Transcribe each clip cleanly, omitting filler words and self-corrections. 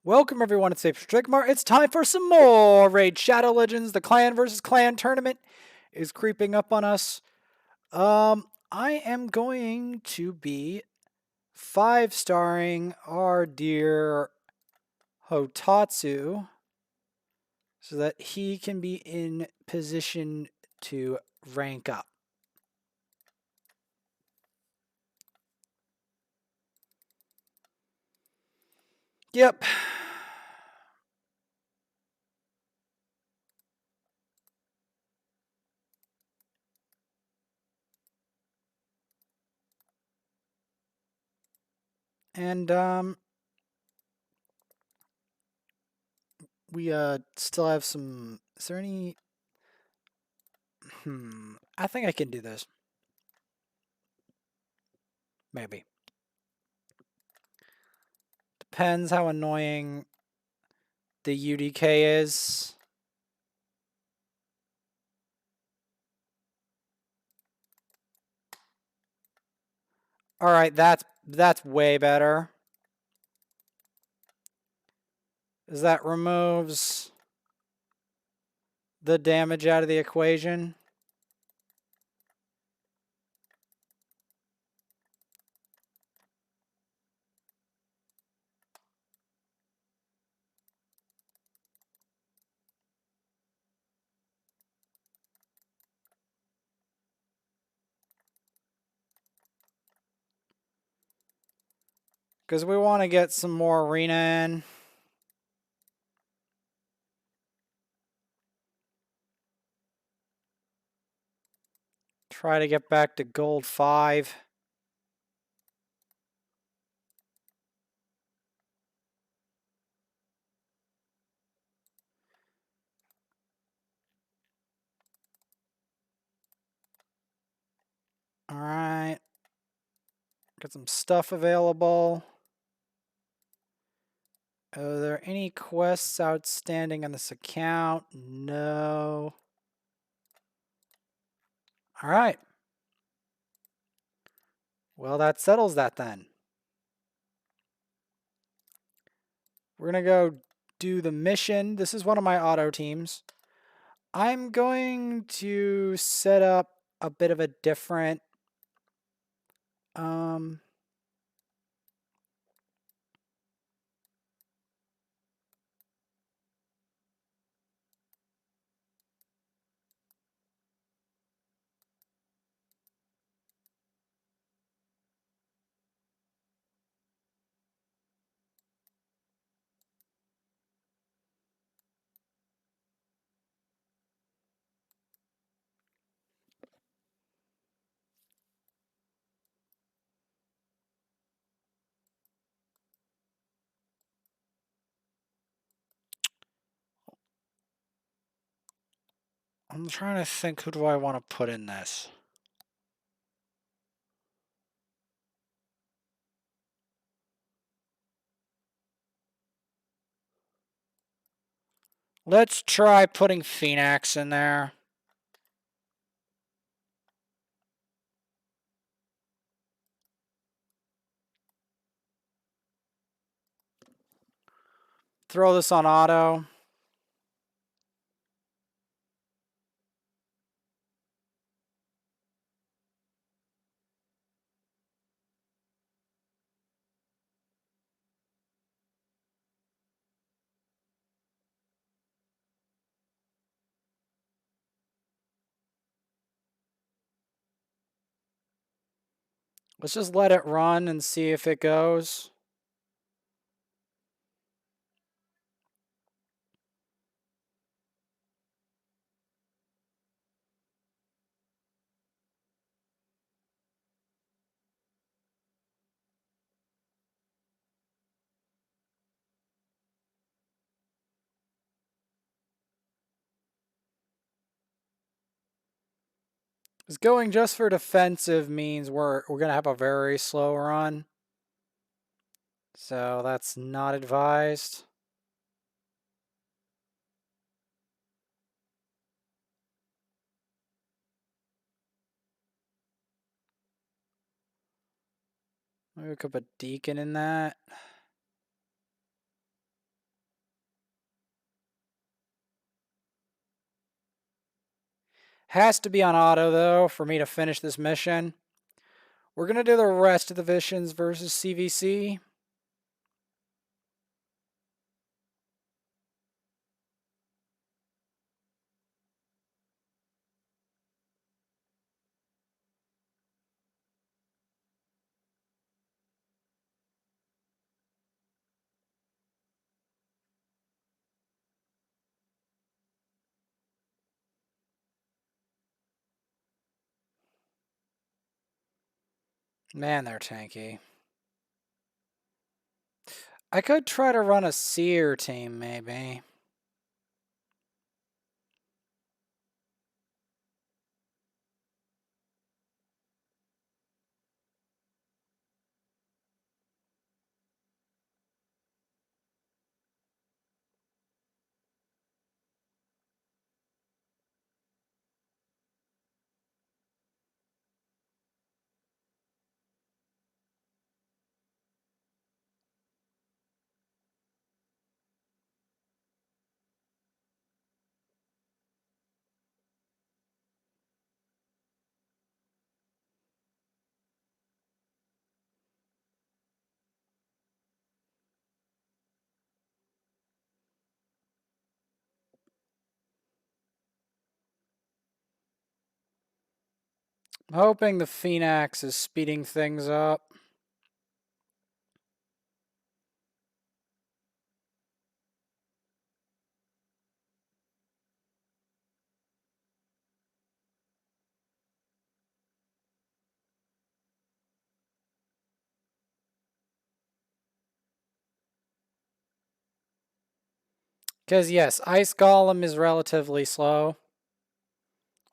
Welcome everyone to Safe Strigmar. It's time for some more Raid Shadow Legends. The clan versus clan tournament is creeping up on us. I am going to be 5-starring our dear Hotatsu so that he can be in position to rank up. Yep. And we still have some. Is there any? I think I can do this. Maybe. Depends how annoying the UDK is. All right, that's way better. As that removes the damage out of the equation. Because we want to get some more arena in. Try to get back to gold 5. All right. Got some stuff available. Are there any quests outstanding on this account? No. All right. Well, that settles that then. We're going to go do the mission. This is one of my auto teams. I'm going to set up a bit of a different I'm trying to think, who do I want to put in this? Let's try putting Phoenix in there. Throw this on auto. Let's just let it run and see if it goes. Because going just for defensive means we're going to have a very slow run. So that's not advised. Maybe we could put Deacon in that. Has to be on auto, though, for me to finish this mission. We're going to do the rest of the missions versus CVC. Man, they're tanky. I could try to run a Seer team, maybe. I'm hoping the Phoenix is speeding things up. Because, yes, Ice Golem is relatively slow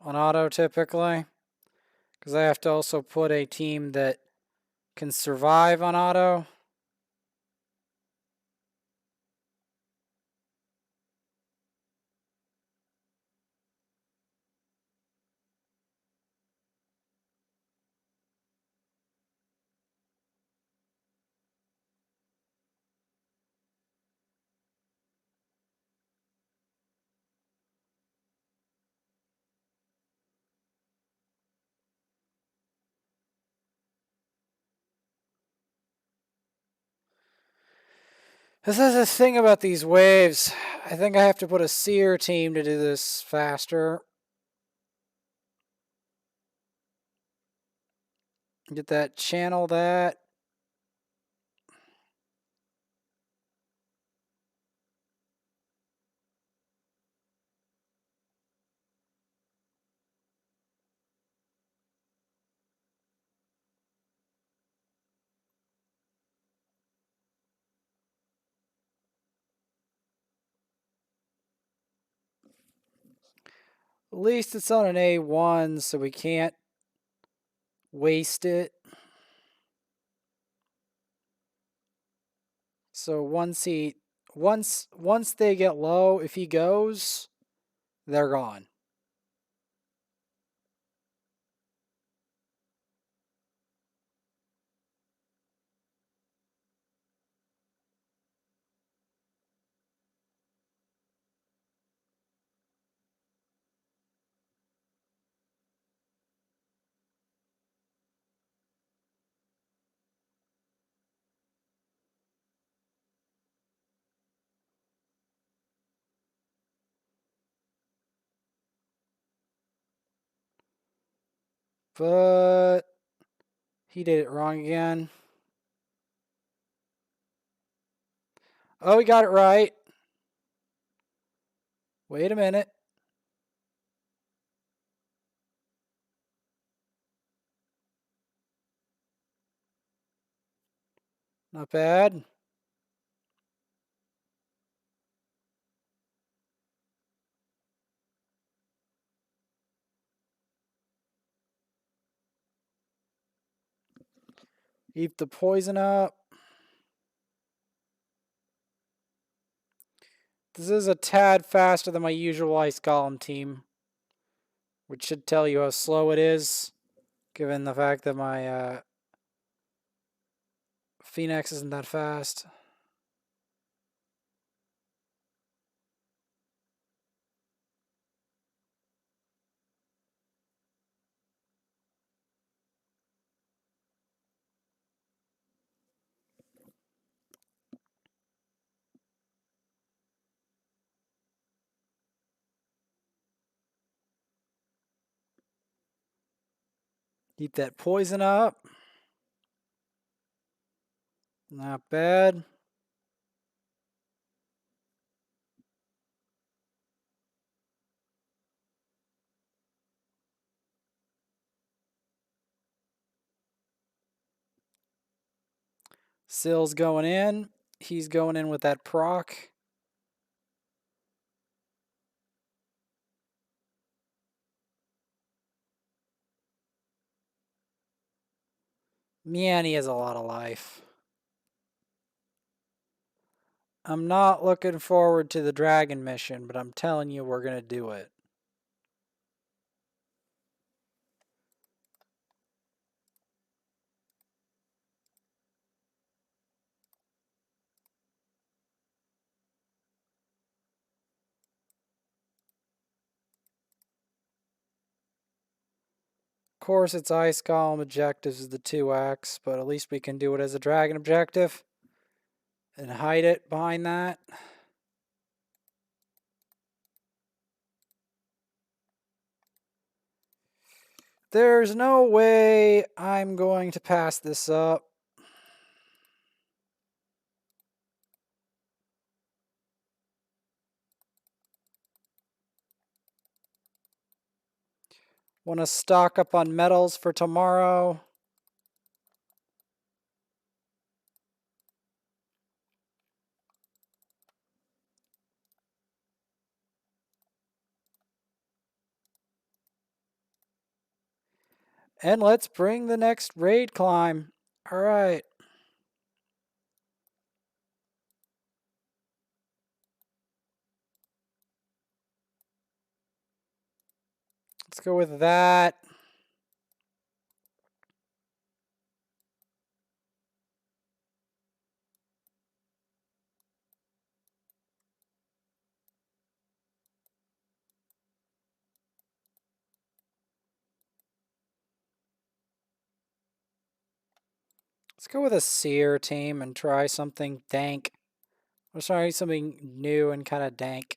on auto typically. Because I have to also put a team that can survive on auto. This is the thing about these waves. I think I have to put a Seer team to do this faster. Get that channel that. At least it's on an A1, so we can't waste it. So once they get low, if he goes, they're gone. But he did it wrong again. Oh, he got it right. Wait a minute. Not bad. Keep the poison up. This is a tad faster than my usual Ice Golem team, which should tell you how slow it is, given the fact that my Phoenix isn't that fast. Keep that poison up. Not bad. Sill's going in. He's going in with that proc. Man, he has a lot of life. I'm not looking forward to the dragon mission, but I'm telling you we're going to do it. Of course, it's Ice Golem objectives is the 2x, but at least we can do it as a dragon objective and hide it behind that. There's no way I'm going to pass this up. Want to stock up on metals for tomorrow. And let's bring the next raid climb. All right. Let's go with that. Let's go with a seer team and try something dank. Or sorry, something new and kind of dank.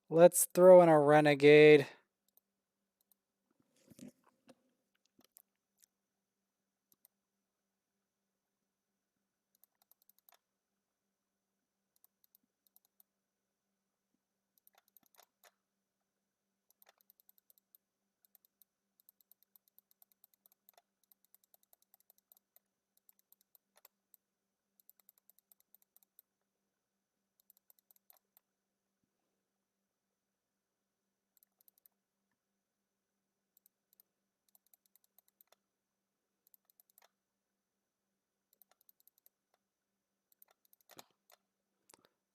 Let's throw in a renegade.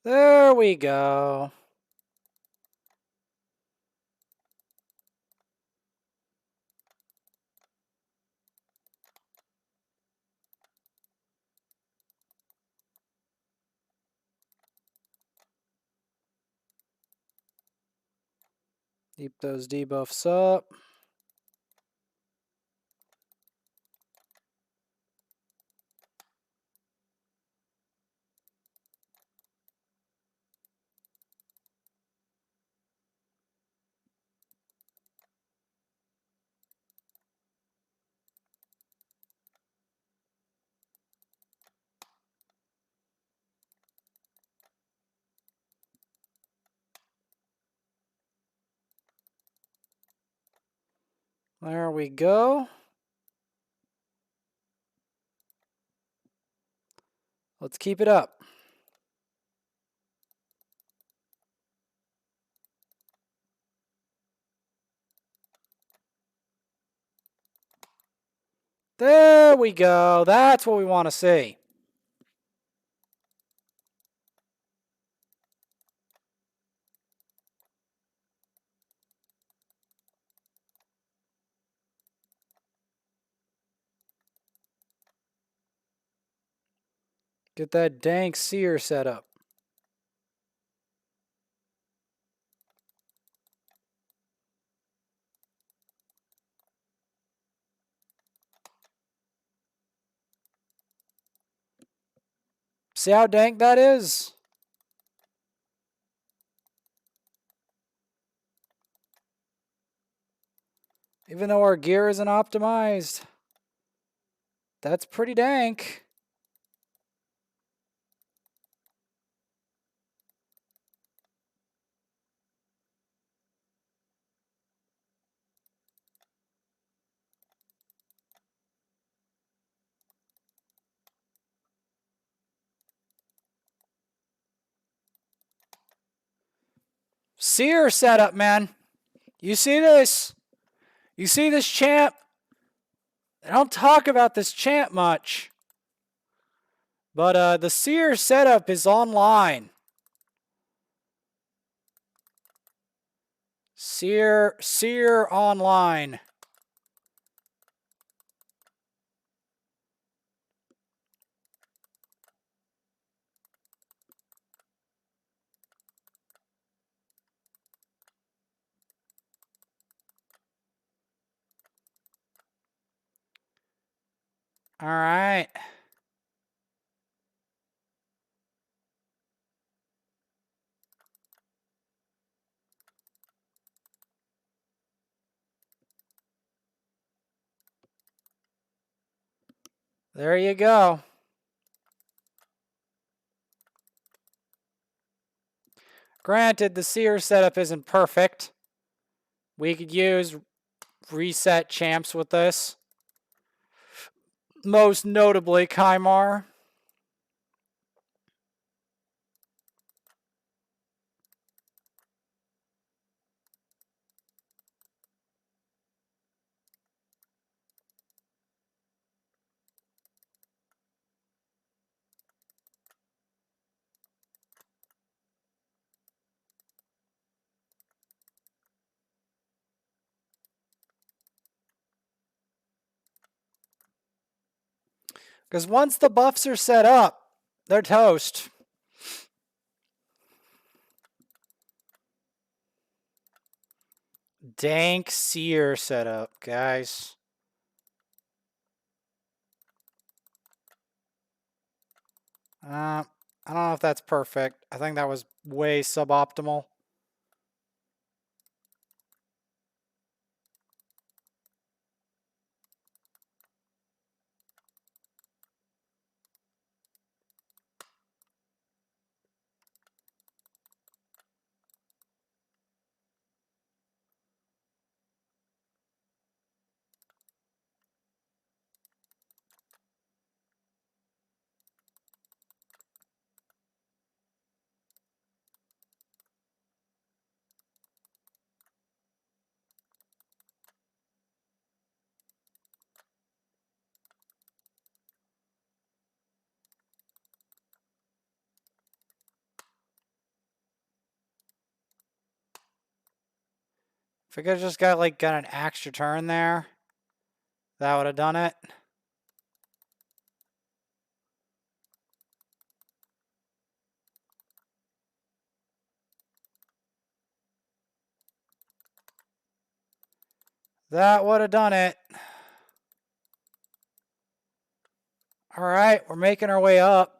There we go. Keep those debuffs up. There we go. Let's keep it up. There we go. That's what we want to see. Get that dank seer set up. See how dank that is? Even though our gear isn't optimized. That's pretty dank. Seer setup, man. You see this? You see this champ? I don't talk about this champ much. But the Seer setup is online. Seer online. All right. There you go. Granted, the Seer setup isn't perfect. We could use reset champs with this. Most notably, Kymar. Because once the buffs are set up, they're toast. Dank Seer setup, guys. I don't know if that's perfect. I think that was way suboptimal. If we could have just got an extra turn there, that would have done it. That would have done it. All right, we're making our way up.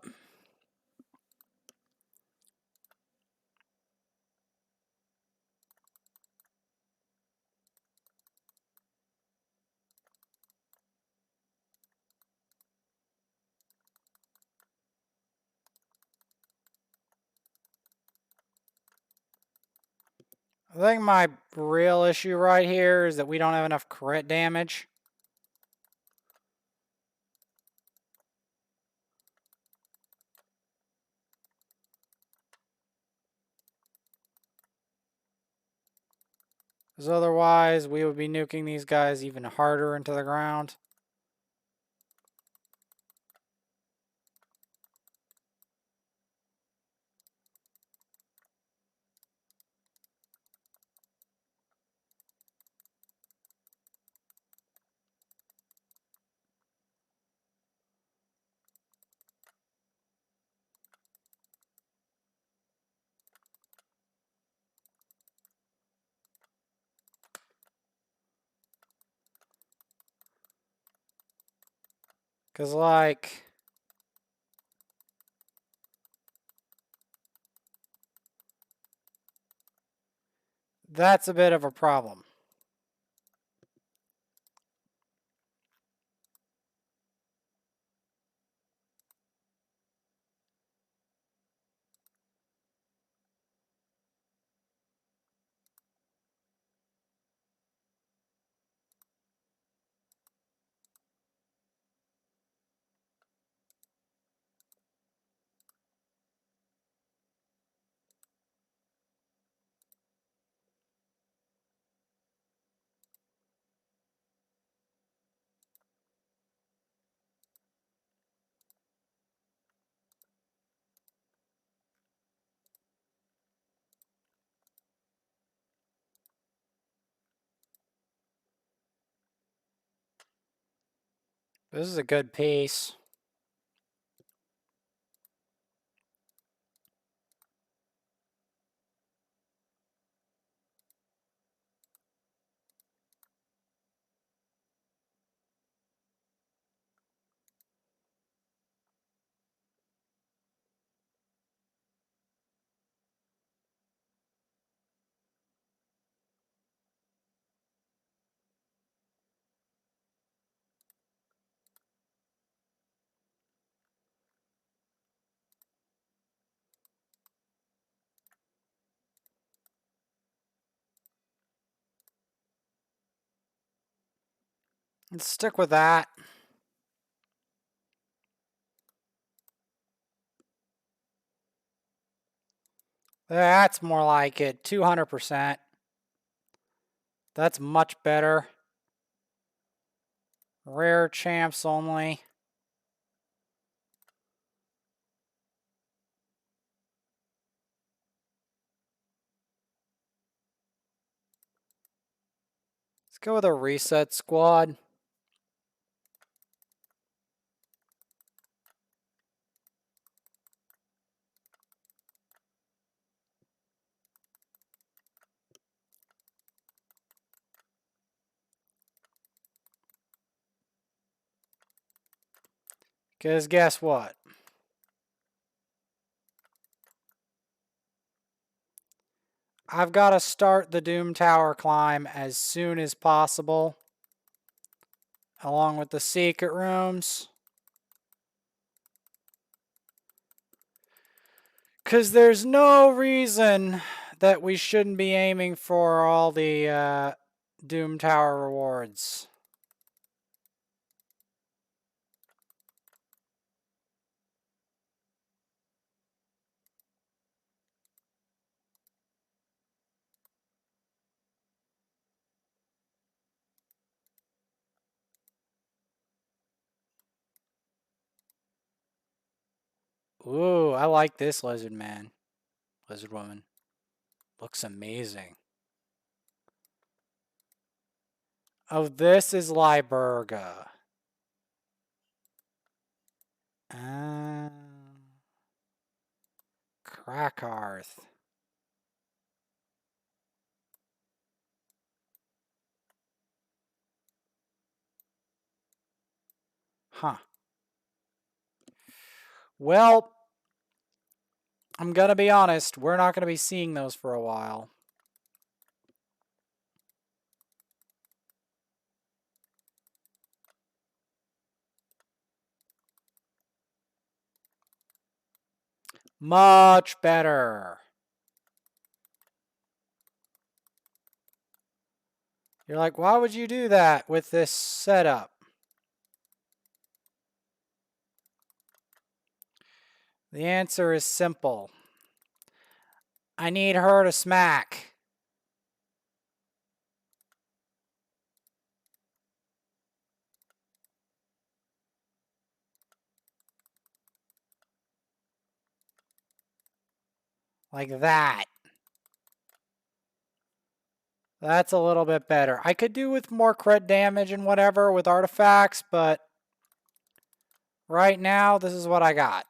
I think my real issue right here is that we don't have enough crit damage. Because otherwise, we would be nuking these guys even harder into the ground. Because, that's a bit of a problem. This is a good piece. Let's stick with that. That's more like it. 200%. That's much better. Rare champs only. Let's go with a reset squad. Because guess what? I've got to start the Doom Tower climb as soon as possible, along with the secret rooms. Because there's no reason that we shouldn't be aiming for all the Doom Tower rewards. Ooh, I like this lizard man. Lizard woman. Looks amazing. Oh, this is Liburga. Crackarth. Huh. Well, I'm gonna be honest, we're not gonna be seeing those for a while. Much better. You're like, why would you do that with this setup? The answer is simple. I need her to smack. Like that. That's a little bit better. I could do with more crit damage and whatever with artifacts, but right now, this is what I got.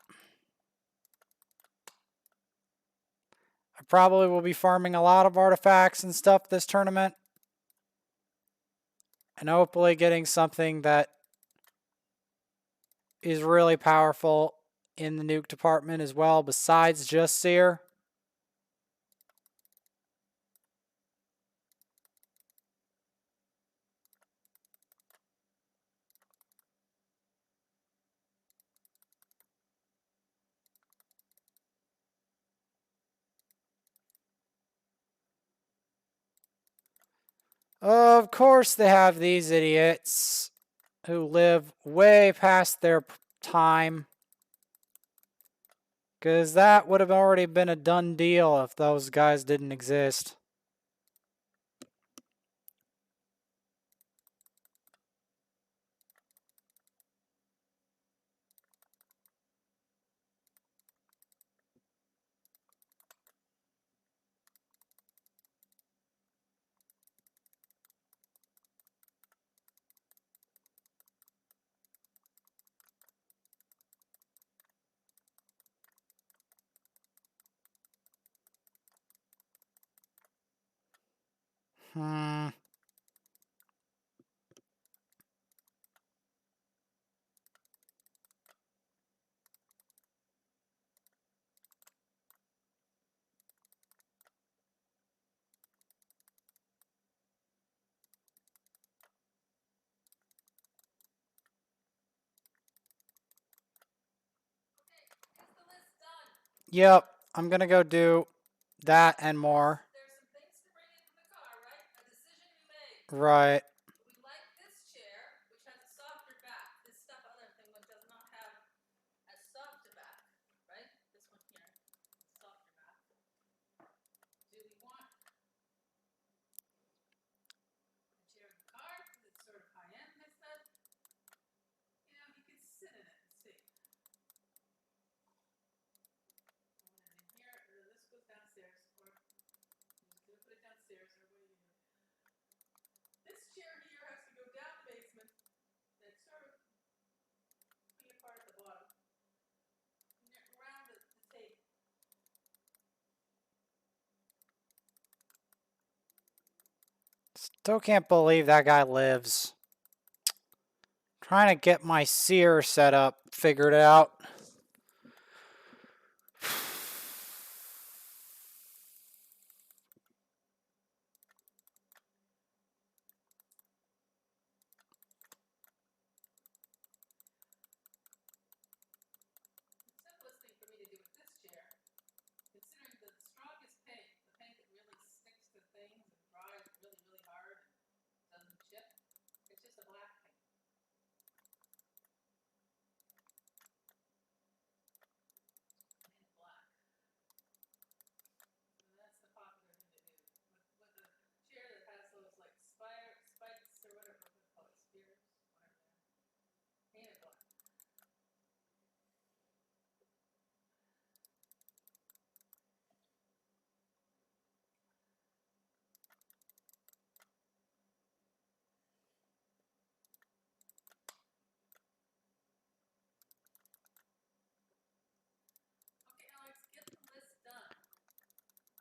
I probably will be farming a lot of artifacts and stuff this tournament. And hopefully getting something that is really powerful in the nuke department as well, besides just Seer. Of course they have these idiots who live way past their time. Because that would have already been a done deal if those guys didn't exist. Hmm. Yep, I'm gonna go do that and more. Right. Still can't believe that guy lives. Trying to get my seer set up, figured out.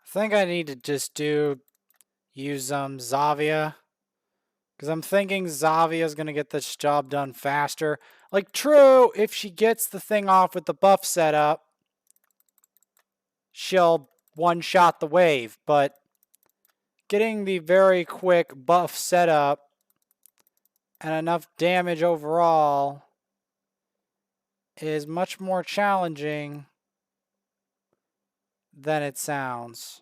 I think I need to just use Zavia. Because I'm thinking Zavia's going to get this job done faster. Like, true, if she gets the thing off with the buff setup, she'll one-shot the wave. But getting the very quick buff setup and enough damage overall is much more challenging than it sounds.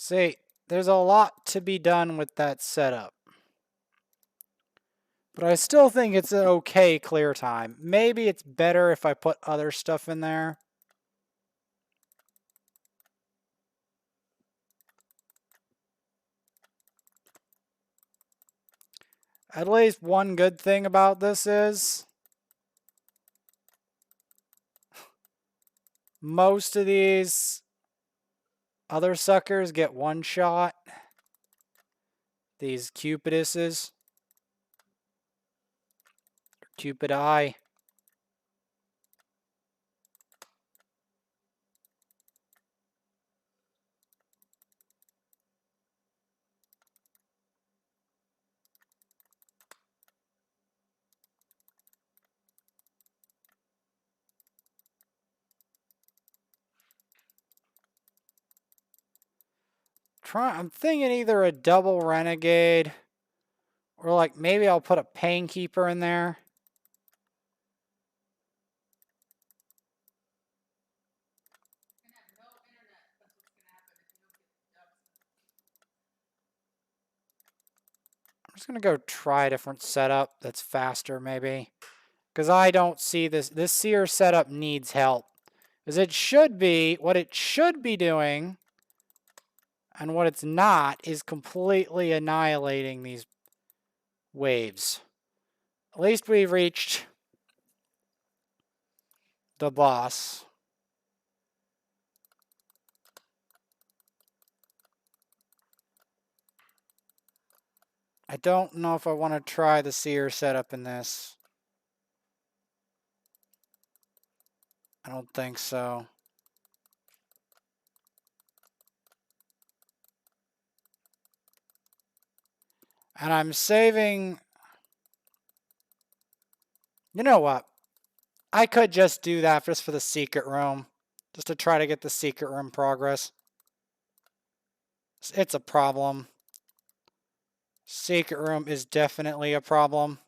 See, there's a lot to be done with that setup. But I still think it's an okay clear time. Maybe it's better if I put other stuff in there. At least one good thing about this is most of these other suckers get one shot. These Cupiduses. Cupid Eye. I'm thinking either a double Renegade or like maybe I'll put a Painkeeper in there. I'm just going to go try a different setup that's faster maybe. Because I don't see this. This seer setup needs help. Because it should be, what it should be doing, and what it's not, is completely annihilating these waves. At least we reached the boss. I don't know if I want to try the seer setup in this. I don't think so. And I'm saving... You know what? I could just do that just for the secret room. Just to try to get the secret room progress. It's a problem. Secret room is definitely a problem.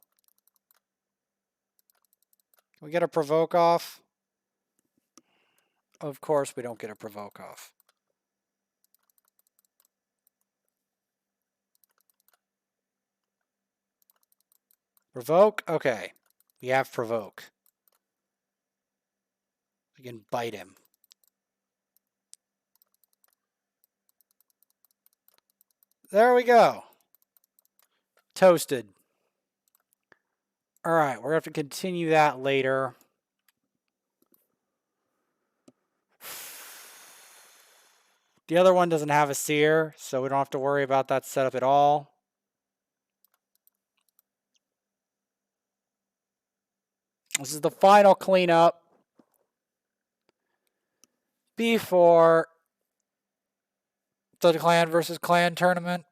Can we get a provoke off? Of course we don't get a provoke off. Provoke? Okay. We have provoke. We can bite him. There we go. Toasted. Alright, we're going to have to continue that later. The other one doesn't have a seer, so we don't have to worry about that setup at all. This is the final cleanup before the clan versus clan tournament.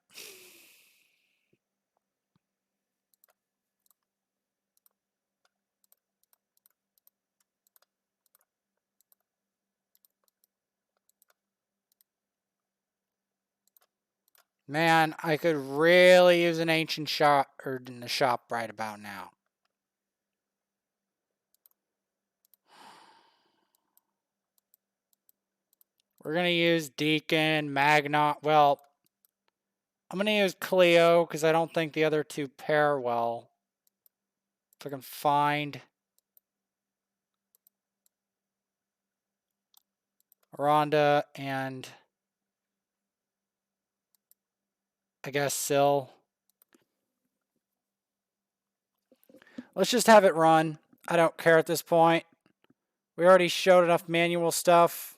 Man, I could really use an ancient shop or in the shop right about now. We're going to use Deacon, Magna. Well, I'm going to use Cleo because I don't think the other two pair well. If I can find Rhonda and I guess Syl. Let's just have it run. I don't care at this point. We already showed enough manual stuff.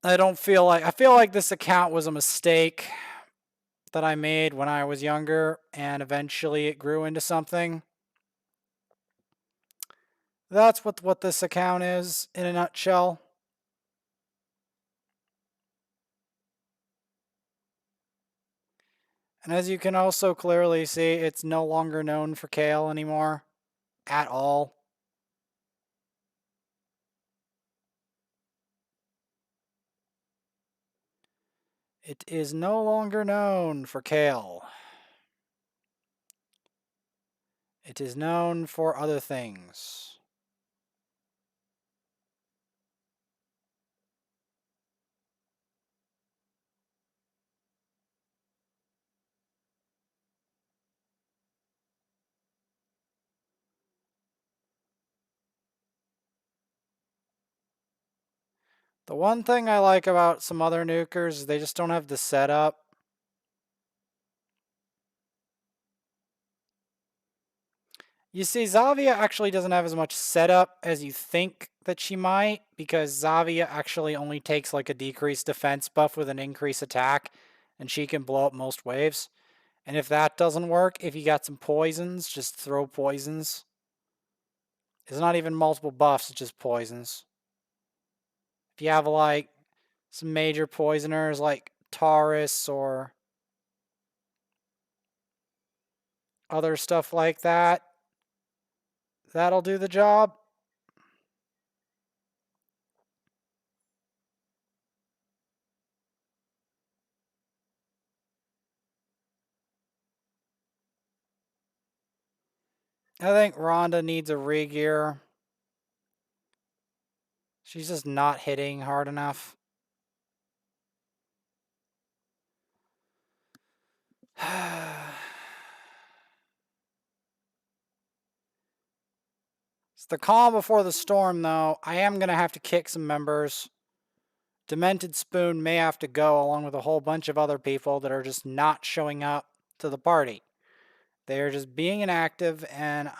I feel like this account was a mistake that I made when I was younger, and eventually it grew into something. That's what this account is in a nutshell. And as you can also clearly see, it's no longer known for Kale anymore. At all. It is no longer known for Kale. It is known for other things. The one thing I like about some other nukers is they just don't have the setup. You see, Zavia actually doesn't have as much setup as you think that she might, because Zavia actually only takes like a decreased defense buff with an increased attack, and she can blow up most waves. And if that doesn't work, if you got some poisons, just throw poisons. It's not even multiple buffs, it's just poisons. If you have like some major poisoners like Taurus or other stuff like that, that'll do the job. I think Rhonda needs a regear. She's just not hitting hard enough. It's the calm before the storm, though. I am going to have to kick some members. Demented Spoon may have to go along with a whole bunch of other people that are just not showing up to the party. They are just being inactive, and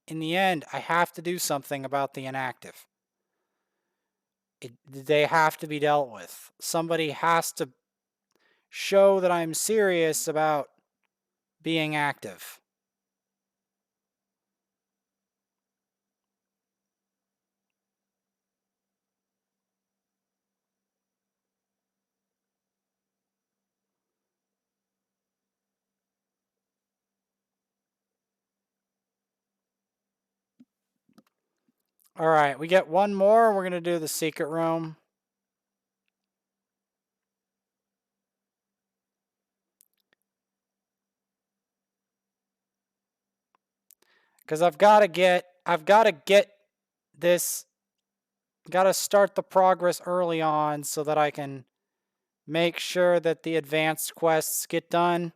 in the end, I have to do something about the inactive. They have to be dealt with. Somebody has to show that I'm serious about being active. All right, we get one more. We're going to do the secret room. Because I've got to get this, got to start the progress early on so that I can make sure that the advanced quests get done.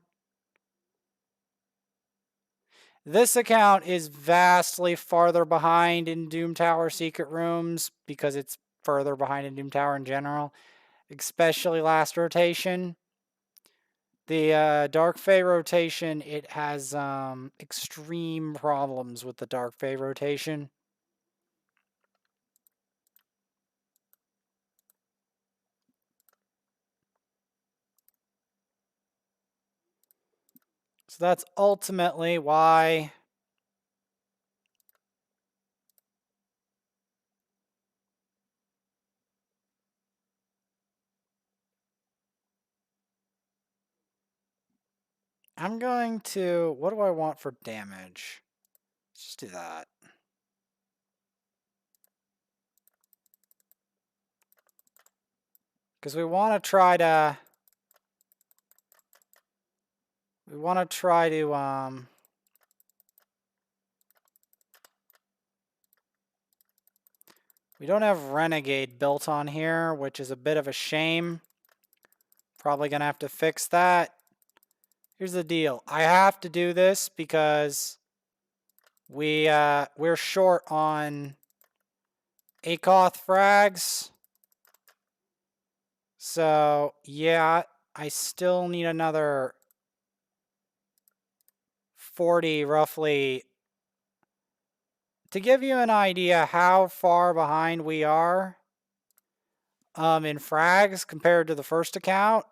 This account is vastly farther behind in Doom Tower secret rooms because it's further behind in Doom Tower in general, especially last rotation. The Dark Fae rotation, it has extreme problems with the Dark Fae rotation. So that's ultimately why I'm going to, what do I want for damage? Let's just do that. Because we want to try to, we don't have Renegade built on here, which is a bit of a shame. Probably going to have to fix that. Here's the deal. I have to do this because we're short on Akoth frags. So, yeah, I still need another 40 roughly. To give you an idea how far behind we are in frags compared to the first account,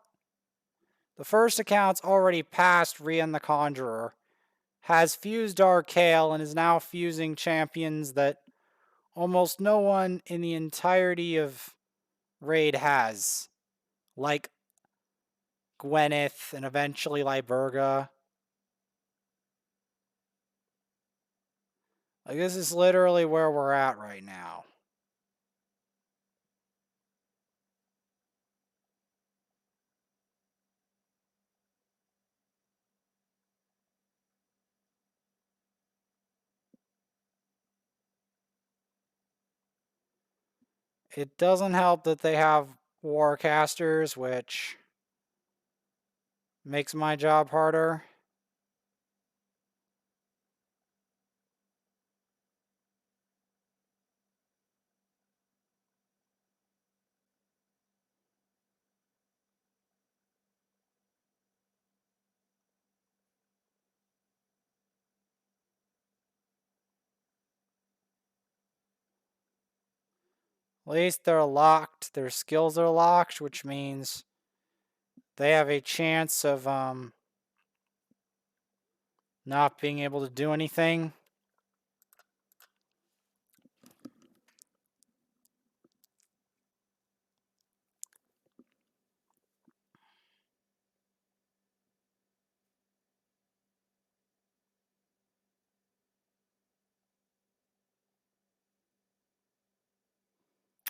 the first account's already past Rian the Conjurer, has fused Arcale, and is now fusing champions that almost no one in the entirety of Raid has, like Gwyneth and eventually Liburga. Like, this is literally where we're at right now. It doesn't help that they have Warcasters, which makes my job harder. At least they're locked. Their skills are locked, which means they have a chance of not being able to do anything.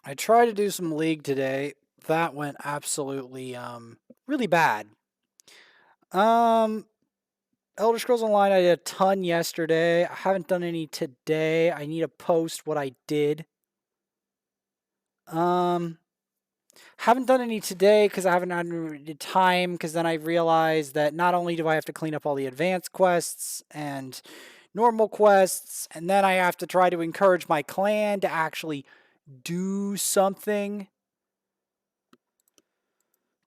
I tried to do some League today. That went absolutely really bad. Elder Scrolls Online, I did a ton yesterday. I haven't done any today. I need to post what I did. Haven't done any today because I haven't had any time, because then I realized that not only do I have to clean up all the advanced quests and normal quests, and then I have to try to encourage my clan to actually do something.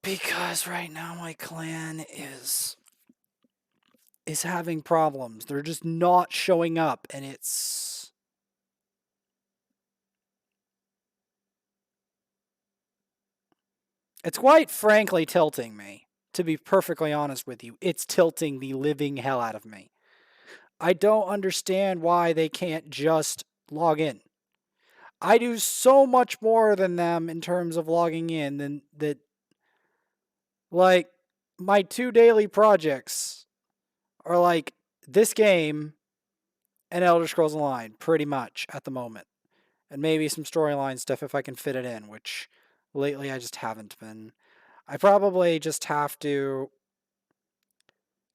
Because right now my clan is having problems. They're just not showing up, and it's quite frankly tilting me. To be perfectly honest with you, it's tilting the living hell out of me. I don't understand why they can't just log in. I do so much more than them in terms of logging in than that. Like, my 2 daily projects are like this game and Elder Scrolls Online, pretty much at the moment. And maybe some storyline stuff if I can fit it in, which lately I just haven't been. I probably just have to,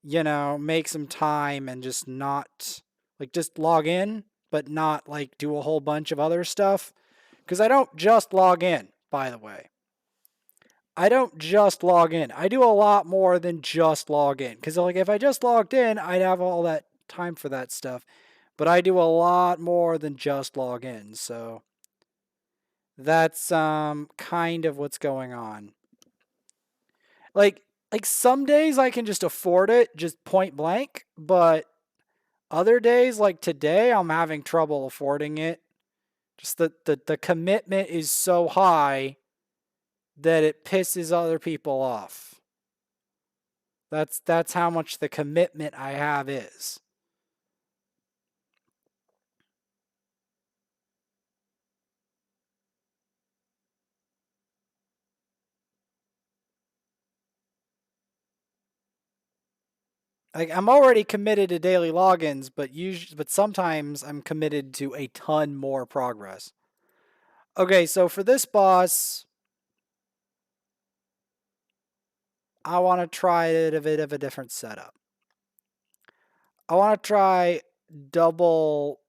make some time and just not, like, just log in, but not, like, do a whole bunch of other stuff. Because I don't just log in, by the way. I don't just log in. I do a lot more than just log in. Because, like, if I just logged in, I'd have all that time for that stuff. But I do a lot more than just log in. So that's kind of what's going on. Like some days I can just afford it, just point blank. But other days, like today, I'm having trouble affording it. Just the commitment is so high that it pisses other people off. That's how much the commitment I have is. Like, I'm already committed to daily logins, but sometimes I'm committed to a ton more progress. Okay, so for this boss, I want to try a bit of a different setup. I want to try double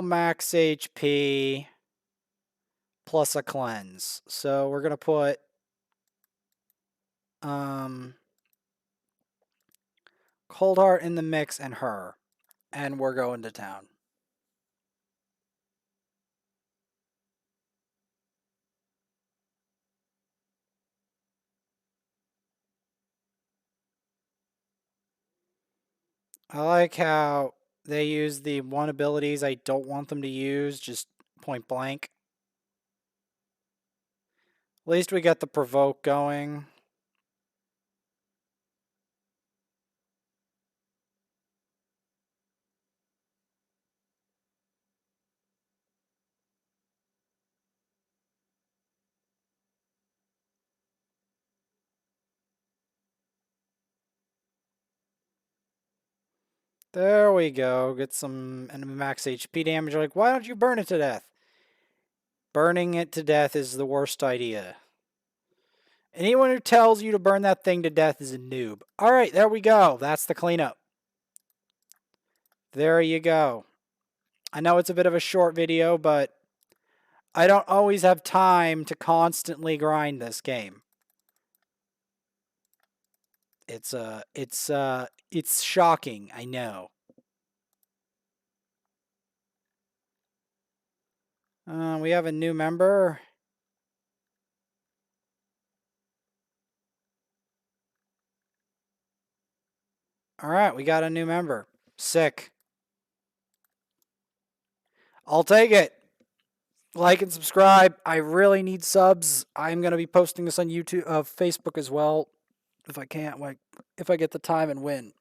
max HP plus a cleanse. So we're gonna put Cold Heart in the mix and her, and we're going to town. I like how they use the one abilities I don't want them to use, just point blank. At least we got the provoke going. There we go. Get some enemy max HP damage. Like, why don't you burn it to death? Burning it to death is the worst idea. Anyone who tells you to burn that thing to death is a noob. Alright, there we go. That's the cleanup. There you go. I know it's a bit of a short video, but I don't always have time to constantly grind this game. It's shocking, I know. We have a new member. Alright, we got a new member. Sick. I'll take it. Like and subscribe. I really need subs. I'm gonna be posting this on YouTube, Facebook as well, if I can't, like, if I get the time and win.